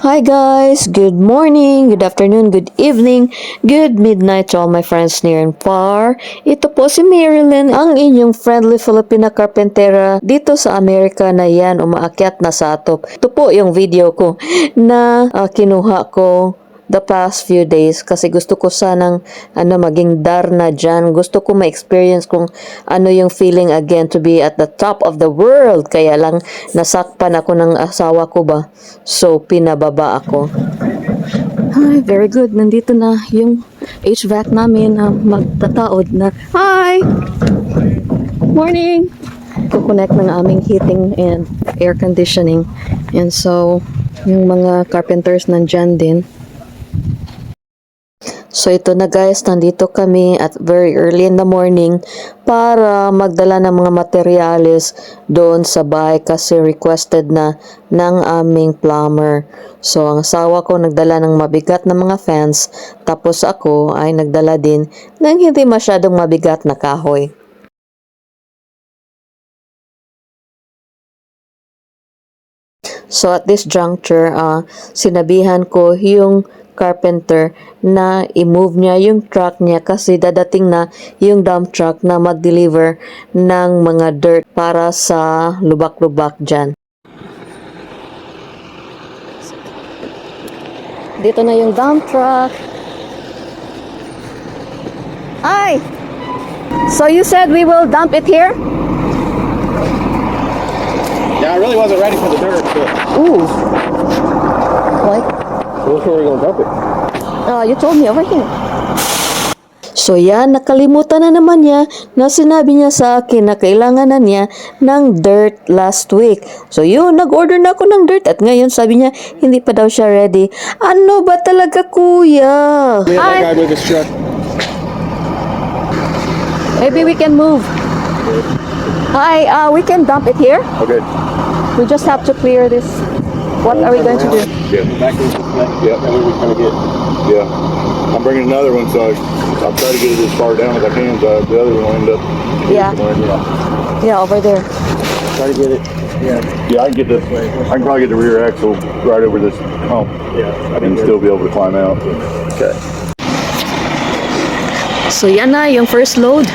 Hi guys, good morning, good afternoon, good evening, good midnight to all my friends near and far. Ito po si Marilyn, ang inyong friendly Filipina Carpentera dito sa Amerika na yan, umaakyat na sa atop. Ito po yung video ko na kinuha ko the past few days kasi gusto ko sanang maging darna dyan. Gusto ko ma-experience kung ano yung feeling again to be at the top of the world. Kaya lang nasakpan ako ng asawa ko ba. So pinababa ako. Hi, very good. Nandito na yung HVAC namin na magtataod na. Hi! Morning! Kukonect ng aming heating and air conditioning. And so, yung mga carpenters nandyan din. So ito na guys, nandito kami at very early in the morning para magdala ng mga materyales doon sa bahay kasi requested na ng aming plumber. So ang asawa ko nagdala ng mabigat na mga fans, tapos ako ay nagdala din ng hindi masyadong mabigat na kahoy. So at this juncture, sinabihan ko yung carpenter na i-move niya yung truck niya kasi dadating na yung dump truck na mag-deliver ng mga dirt para sa lubak-lubak dyan. Dito na yung dump truck. Hi! So you said we will dump it here? Yeah, I really wasn't ready for the dirt, but Ooh. What? that's where we're gonna dump it. You told me over here. So yan, nakalimutan na naman niya na sinabi niya sa akin na kailangan na niya ng dirt last week. So yun, nag-order na ako ng dirt at ngayon sabi niya hindi pa daw siya ready. Ano ba talaga kuya? We have that guy with his truck. Maybe we can move. Hi, we can dump it here. Okay. We just have to clear this. What are we going to do? Yeah. Back into the yeah. That way we kind of get. Yeah. I'm bringing another one, so I'll try to get it as far down as I can. So the other one will end up. Yeah. Yeah, over there. Try to get it. Yeah. Yeah, I can get the. I can probably get the rear axle right over this hump. Yeah. And still be able to climb out. Okay. So yan na yung first load.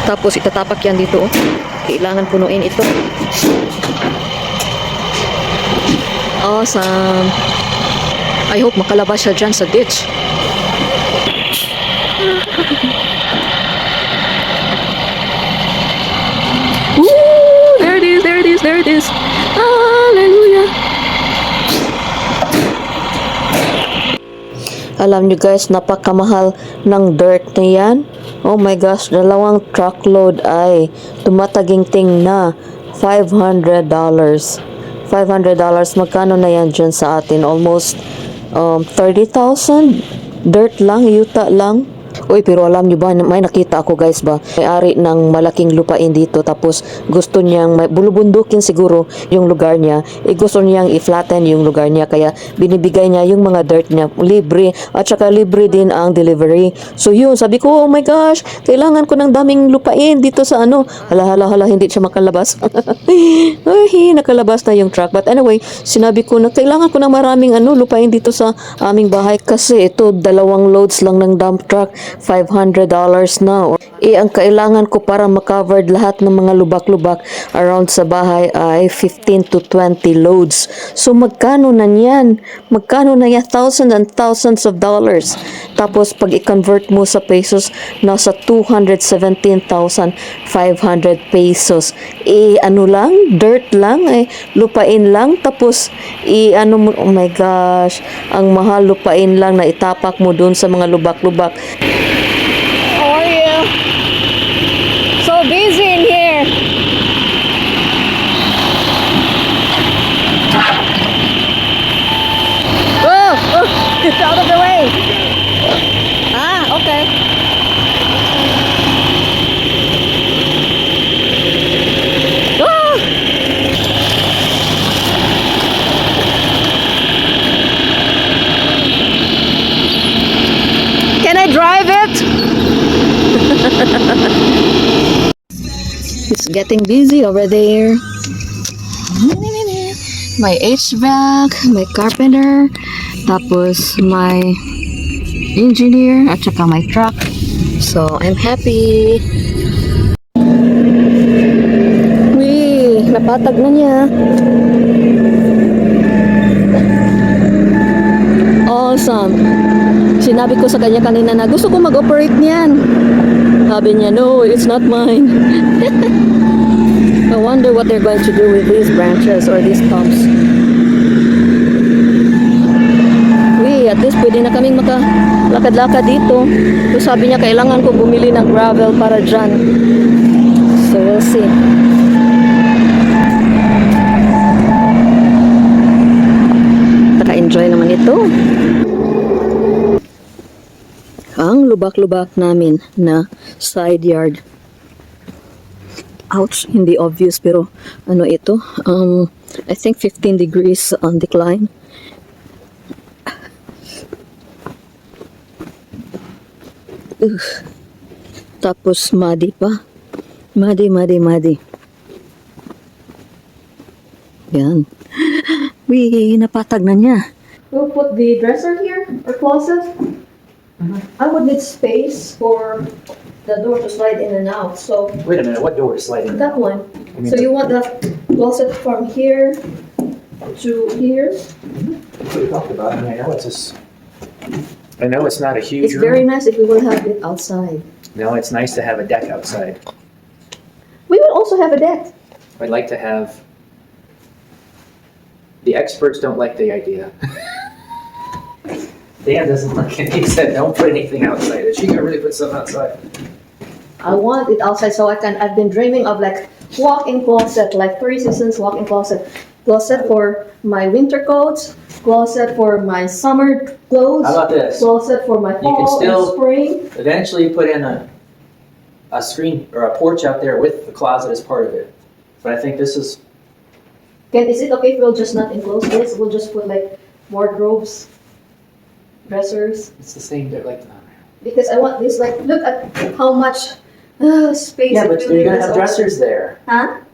Tapos itatapak yan dito. Kailangan punuin ito. Awesome. I hope makalabas siya dyan sa ditch. Woo! There it is, there it is, there it is. Hallelujah. Alam nyo guys, napakamahal ng dirt na yan. Oh my gosh, dalawang truckload ay tumataginting na $500. $500, magkano na yan dyan sa atin? Almost 30,000 dirt lang, yuta lang. Uy, pero alam nyo ba, may nakita ako guys ba, may-ari ng malaking lupain dito, tapos gusto niyang, bulubundukin siguro yung lugar niya, gusto niyang i-flatten yung lugar niya, kaya binibigay niya yung mga dirt niya, libre, at saka libre din ang delivery. So yun, sabi ko, oh my gosh, kailangan ko ng daming lupain dito sa hala, hindi siya makalabas. Ay, nakalabas na yung truck. But anyway, sinabi ko na kailangan ko ng maraming lupain dito sa aming bahay, kasi ito, 2 loads lang ng dump truck, $500 na. Ang kailangan ko para ma-covered lahat ng mga lubak-lubak around sa bahay ay 15 to 20 loads. So magkano na yan? Magkano na yan? Thousands and thousands of dollars. Tapos pag i-convert mo sa pesos, nasa 217,500 pesos. Ano lang? Dirt lang? Lupain lang? Tapos oh my gosh, ang mahal lupain lang na itapak mo dun sa mga lubak-lubak. How are you? So busy in here. Oh, it's out of the way. Okay. Ah! Can I drive it? It's getting busy over there. may HVAC, may carpenter, tapos may engineer, at saka may truck. So, I'm happy. Wee, napatag na niya. Awesome. Sinabi ko sa kanya kanina na gusto ko mag-operate niyan. Sabi niya, no, it's not mine. I wonder what they're going to do with these branches or these pumps. At least pwede na kaming makalakad-lakad dito. So sabi niya kailangan ko bumili ng gravel para dyan. So we'll see. Taka-enjoy naman ito. Ang lubak-lubak namin na side yard. Ouch, hindi obvious pero ano ito? I think 15 degrees on decline. Tapos muddy pa. Muddy. Yan. Wee, napatag na niya. We'll put the dresser here or closet. I would need space for the door to slide in and out. So Wait a minute, what door is sliding? that one. mean So you want the closet from here to here? That's what we talked about. I mean, I know it's not a huge It's very room. nice if we will have it outside. No, it's nice to have a deck outside. We will also have a deck. I'd like to have. The experts don't like the idea. Dan doesn't like it. He said, "Don't put anything outside." Is she gonna really put something outside? I want it outside so I've been dreaming of like walk-in closet, like 3 seasons walk-in closet. Closet for my winter coats, closet for my summer clothes, How about this? closet for my You can fall still- and spring. Eventually, put in a screen or a porch out there with the closet as part of it. But I think this is. Is it okay if we'll just not enclose this? We'll just put like wardrobes, dressers. It's the same. Like. Because I want this, like, look at how much space Yeah, it but really you're gonna is have over- dressers there. Huh?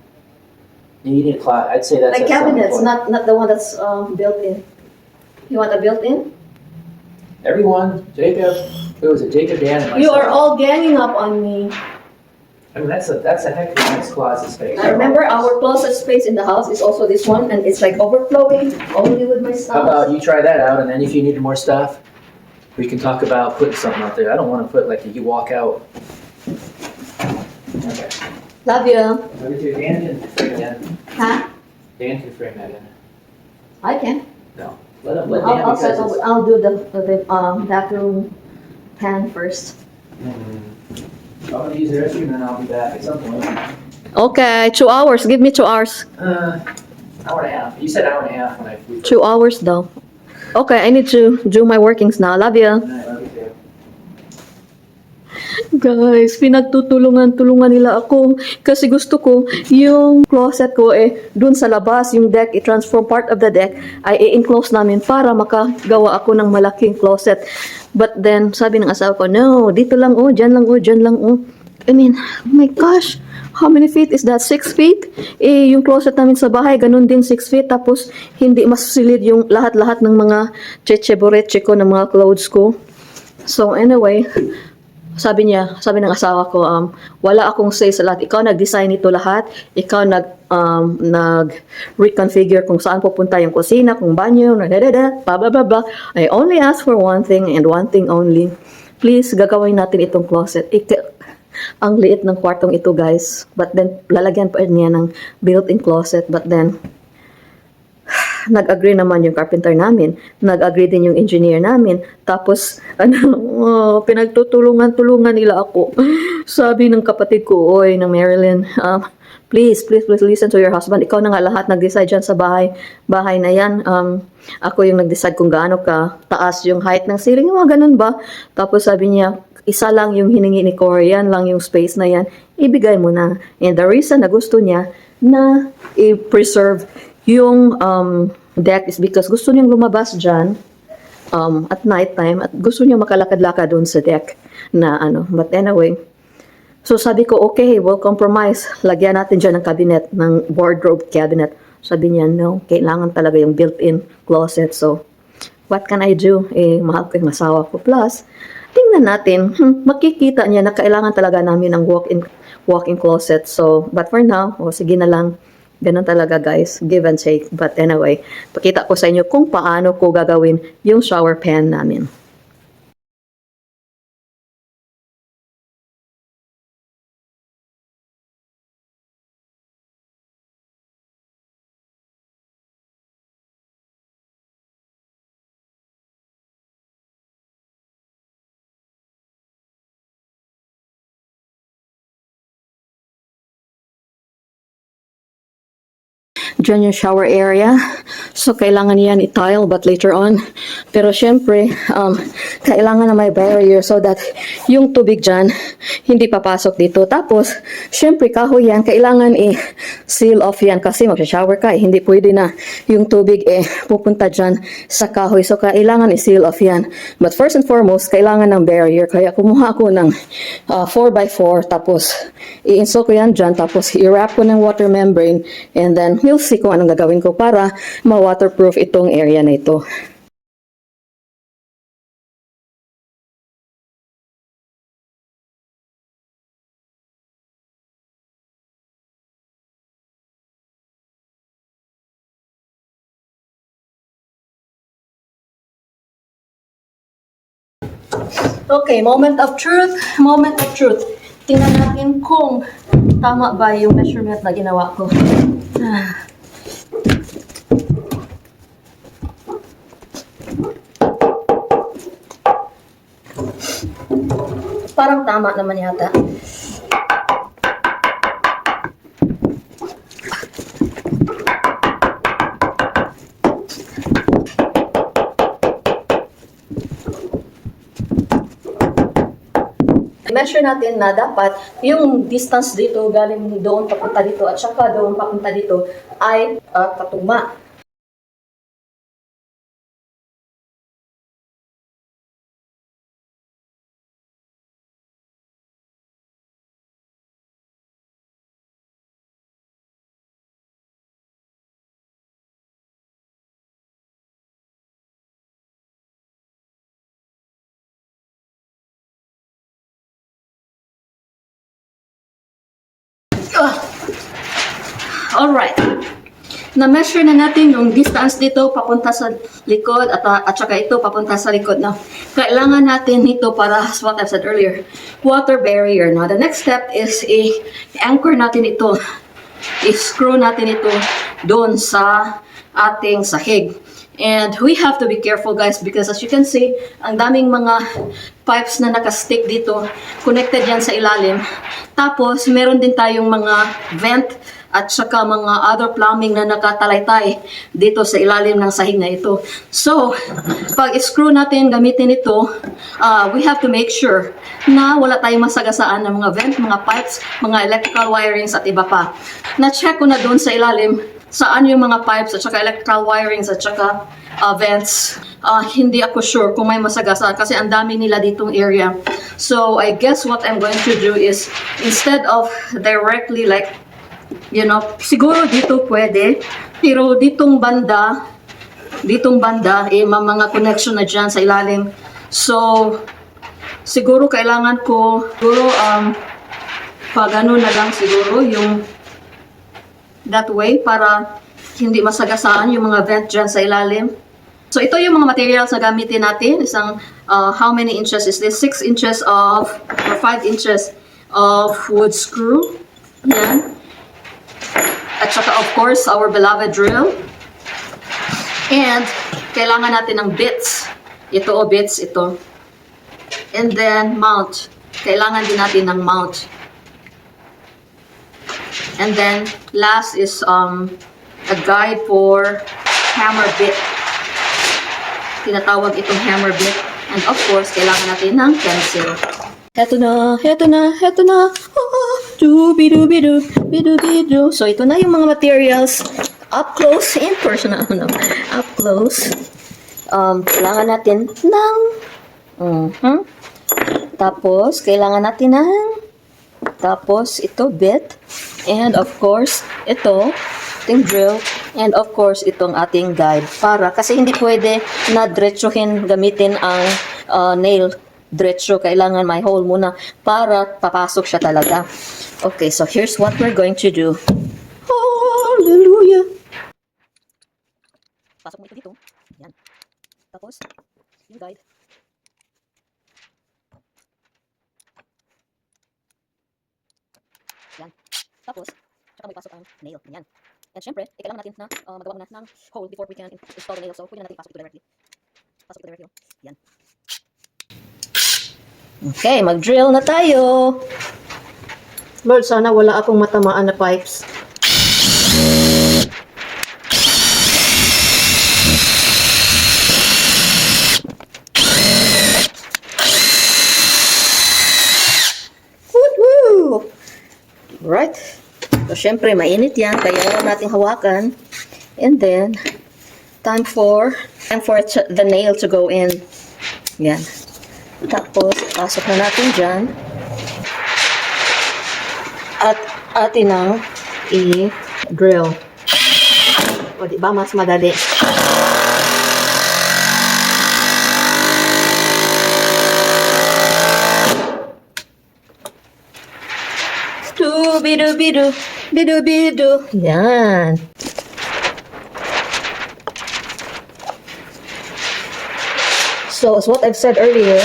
You need a closet. I'd say that's Like a selling cabinets, point. not the one that's built in. You want a built-in? Everyone, Jacob. Who was it? Jacob, Dan, and myself. You are all ganging up on me. I mean, that's a heck of a nice closet space. I remember our closet space in the house is also this one, and it's like overflowing only with my How about stuff. you try that out, and then if you need more stuff, we can talk about putting something out there. I don't want to put like you walk out. Okay. Love you. Number two, Dan can frame it in. Huh? Dan can frame that in. I can. No, let him. Let Dan because it's. I'll do the bathroom pan first. I'm gonna use the restroom, and then I'll be back at some point. Okay, 2 hours. Give me 2 hours. Hour and a half. You said hour and a half when I. 2 hours though. Okay, I need to do my workings now. Love you. Good night, love you too. Guys, pinagtutulungan nila ako kasi gusto ko yung closet ko dun sa labas, yung deck, i-transform part of the deck ay i-enclose namin para makagawa ako ng malaking closet. But then, sabi ng asawa ko, no, dito lang dyan lang. I mean, oh my gosh, how many feet is that? 6 feet? Yung closet namin sa bahay, ganun din 6 feet. Tapos, hindi masusilid yung lahat-lahat ng mga cheche-boreche ko, ng mga clothes ko. So, anyway, sabi ng asawa ko, wala akong say sa lahat. Ikaw nag-design ito lahat. Ikaw nag-reconfigure kung saan pupunta yung kusina, kung banyo, blah, blah, blah, blah. I only ask for one thing and one thing only. Please, gagawin natin itong closet. Ang liit ng kwartong ito, guys. But then, lalagyan pa niya ng built-in closet. But then, nag-agree naman yung carpenter namin. Nag-agree din yung engineer namin. Tapos, pinagtutulungan nila ako. Sabi ng kapatid ko, oy, ng Marilyn, please listen to your husband. Ikaw na nga lahat nag-decide dyan sa bahay na yan. Ako yung nag-decide kung gaano ka taas yung height ng ceiling. Mga ganun ba? Tapos sabi niya, isa lang yung hiningi ni Corey, yan lang yung space na yan. Ibigay mo na. And the reason na gusto niya na i-preserve yung deck is because gusto niyang lumabas dyan at night time at gusto niya makalakad-lakad doon sa deck na But anyway, so sabi ko, okay, we'll compromise. Lagyan natin dyan ng cabinet, ng wardrobe cabinet. Sabi niya, no, kailangan talaga yung built-in closet. So, what can I do? Mahal ko yung asawa ko. Plus, tingnan natin, makikita niya na kailangan talaga namin ng walk-in closet. So, but for now, sige na lang. Ganun talaga guys, give and take. But anyway, pakita ko sa inyo kung paano ko gagawin yung shower pan namin. Diyan yung shower area. So, kailangan yan i-tile but later on. Pero syempre, kailangan na may barrier so that yung tubig dyan hindi papasok dito. Tapos, syempre kahoy yan, kailangan i-seal off yan kasi mag-shower ka. Hindi pwede na yung tubig pupunta dyan sa kahoy. So, kailangan i-seal off yan. But first and foremost, kailangan ng barrier. Kaya kumuha ako ng 4x4 tapos i-install ko yan dyan. Tapos i-wrap ko ng water membrane and then we'll see kung anong gagawin ko para ma-waterproof itong area na ito. Okay, moment of truth. Moment of truth. Tingnan natin kung tama ba yung measurement na ginawa ko. Parang tama naman yata. Measure natin na dapat yung distance dito galing doon papunta dito at saka doon papunta dito ay katugma. Alright. Na-measure na natin yung distance dito papunta sa likod at saka ito papunta sa likod. Now, kailangan natin ito para, as what I said earlier, water barrier. Now, the next step is i-anchor natin ito. I-screw natin ito doon sa ating sahig. And we have to be careful guys because as you can see, ang daming mga pipes na nakastick dito, connected yan sa ilalim. Tapos, meron din tayong mga vent at saka mga other plumbing na nakatalaytay dito sa ilalim ng sahig na ito. So, pag screw natin, gamitin ito, we have to make sure na wala tayong masagasaan ng mga vent, mga pipes, mga electrical wirings at iba pa. Na-check ko na doon sa ilalim saan yung mga pipes at saka electrical wirings at saka vents. Hindi ako sure kung may masagasaan kasi ang dami nila ditong area. So, I guess what I'm going to do is instead of directly like siguro dito pwede, pero ditong banda, mga connection na dyan sa ilalim. So, siguro kailangan ko, pag ano na lang siguro, yung that way, para hindi masagasaan yung mga vent dyan sa ilalim. So, ito yung mga materials na gamitin natin. Isang, how many inches is this? 6 inches or 5 inches of wood screw. Yan. At saka of course, our beloved drill. And, kailangan natin ng bits. Ito bits, ito. And then, mount. Kailangan din natin ng mount. And then, last is a guide for hammer bit. Tinatawag itong hammer bit. And of course, kailangan natin ng pencil. Heto na. Dubi-dubi-du. So, ito na yung mga materials up close and personal. Up close. Kailangan natin ng tapos, kailangan natin ng tapos, ito bit. And of course, ito, yung drill. And of course, itong ating guide para kasi hindi pwede na diretsuhin gamitin ang nail diretso. Kailangan may hole muna para papasok siya talaga. Okay, so here's what we're going to do. Hallelujah! Pasok mo ito dito. Yan. Tapos, yung guide. Yan. Tapos, tsaka may pasok ang nail. Yan. And syempre, kailangan natin na magawa muna ng hole before we can install the nail. So, pwede na natin pasok ito directly. Pasok ito directly. Yan. Okay, mag-drill na tayo. Lord, sana wala akong matamaan na pipes. Woohoo! Right. So, syempre, mainit yan. Kaya huwag nating hawakan. And then, time for the nail to go in. Yan. Tapos, pasok na natin dyan. At atin ang i-drill. O, diba? Mas madali. Bidu-bidu, bidu-bidu. Yan. So, as what I've said earlier,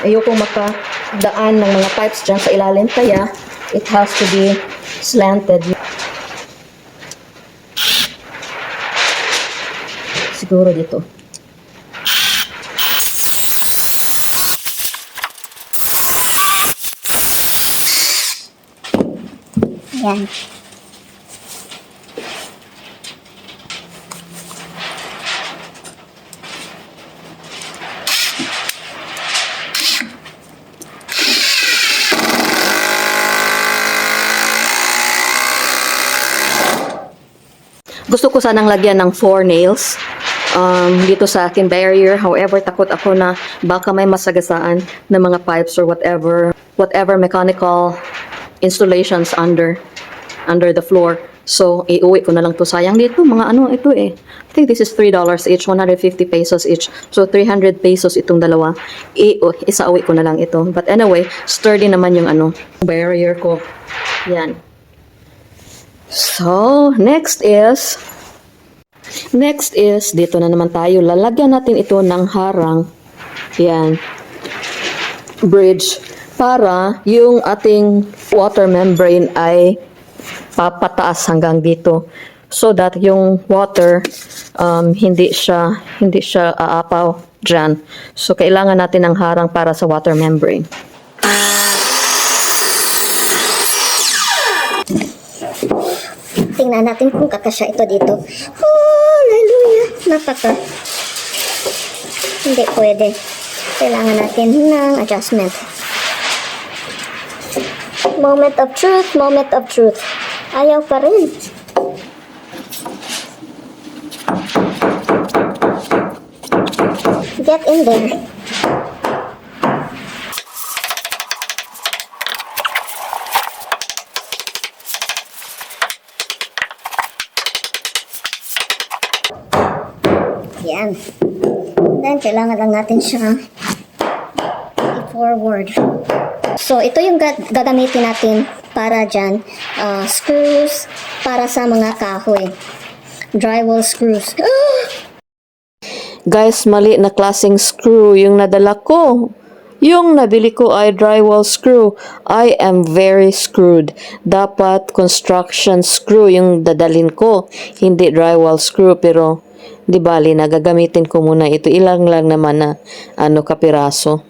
ayoko makadaan ng mga pipes dyan sa ilalim, kaya it has to be slanted. Siguro dito. Yan. Gusto ko sanang lagyan ng 4 nails dito sa aking barrier. However, takot ako na baka may masagasaan ng mga pipes or whatever mechanical installations under the floor. So, iuwi ko na lang to. Sayang dito, mga ano ito eh. I think this is $3 each, 150 pesos each. So, 300 pesos itong dalawa. Isa-uwi ko na lang ito. But anyway, sturdy naman yung barrier ko. Yan. So, next is, dito na naman tayo. Lalagyan natin ito ng harang. Yan. Bridge. Para yung ating water membrane ay papataas hanggang dito. So that yung water, hindi siya aapaw dyan. So, kailangan natin ng harang para sa water membrane. Tingnan natin kung kakasya ito dito. Hallelujah! Hindi pwede. Kailangan natin ng adjustment. Moment of truth, moment of truth. Ayaw pa rin. Get in there. Yan. Then, kailangan lang natin siya i-forward. So, ito yung gagamitin natin para dyan. Screws para sa mga kahoy. Drywall screws. Guys, mali na klaseng screw yung nadala ko. Yung nabili ko ay drywall screw. I am very screwed. Dapat construction screw yung dadalin ko. Hindi drywall screw, pero di bali na gagamitin ko muna ito. Ilang lang naman na kapiraso.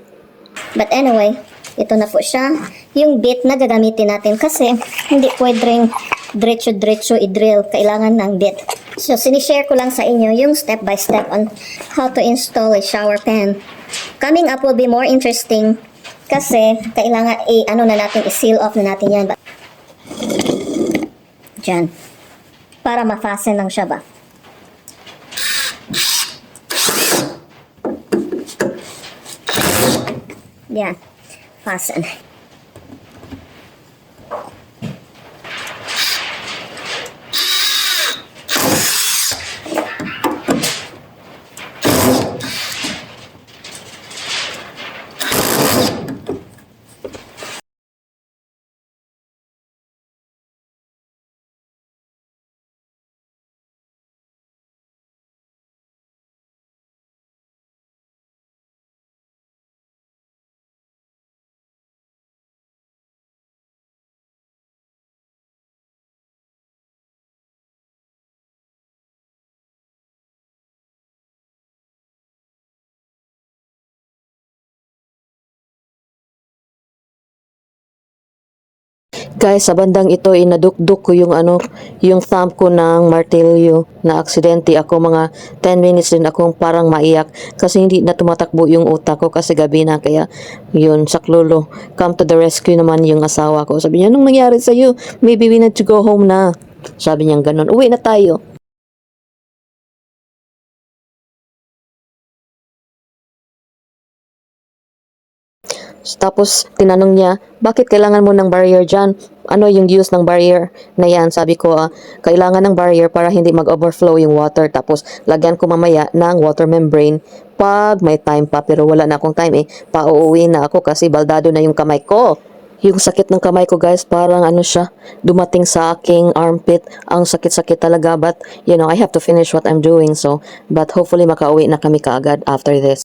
But anyway, ito na po siya. Yung bit na gagamitin natin kasi hindi pwedeng diretso-diretso i-drill. Kailangan ng bit. So, sinishare ko lang sa inyo yung step by step on how to install a shower pan. Coming up will be more interesting kasi kailangan i-seal off na natin yan. Diyan. Para ma-fasten lang siya ba. Yan. Fasten. Guys, sa bandang ito, inadukduk ko yung yung thumb ko ng martilyo na aksidente ako. Mga 10 minutes din akong parang maiyak kasi hindi na tumatakbo yung utak ko kasi gabi na. Kaya yun, saklolo. Come to the rescue naman yung asawa ko. Sabi niya, anong nangyari sa'yo? Maybe we need to go home na. Sabi niya ganun, uwi na tayo. Tapos, tinanong niya, bakit kailangan mo ng barrier dyan? Ano yung use ng barrier na yan? Sabi ko, kailangan ng barrier para hindi mag-overflow yung water. Tapos, lagyan ko mamaya ng water membrane pag may time pa. Pero wala na akong time eh. Pauuwi na ako kasi baldado na yung kamay ko. Yung sakit ng kamay ko guys, parang siya, dumating sa aking armpit. Ang sakit-sakit talaga. But, I have to finish what I'm doing. So, but hopefully makauwi na kami kaagad after this.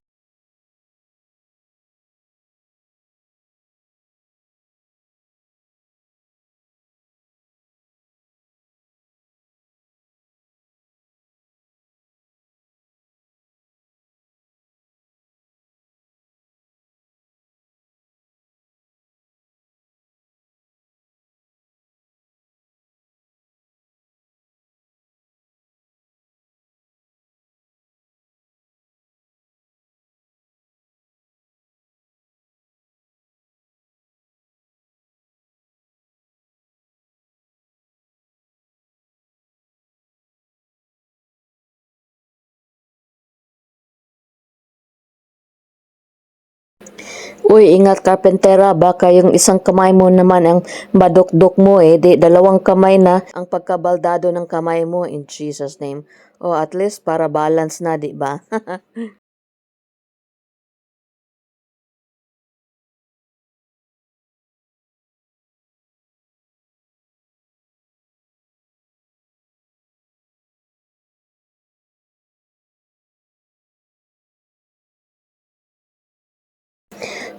Uy, ingat karpentera, baka yung isang kamay mo naman ang madukdok mo eh, di dalawang kamay na ang pagkabaldado ng kamay mo in Jesus name. O at least para balance na, di ba?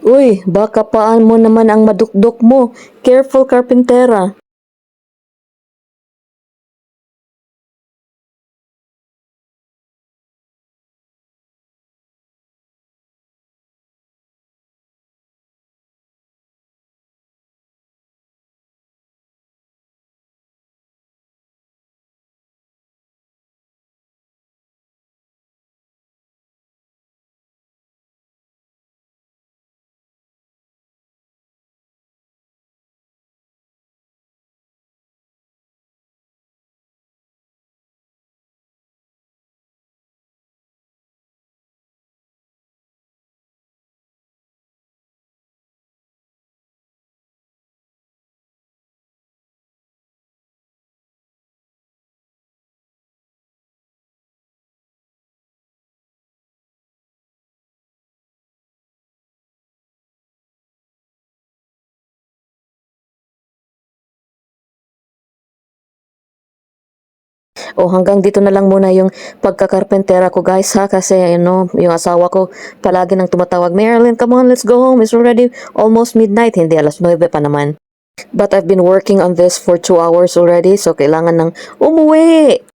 Uy, baka paan mo naman ang madukdok mo. Careful karpentera. O hanggang dito na lang muna yung pagkakarpentera ko guys ha, kasi yung asawa ko palagi nang tumatawag, Marilyn, come on, let's go home, it's already almost midnight. Hindi, alas 9 pa naman. But I've been working on this for 2 hours already, so kailangan nang umuwi.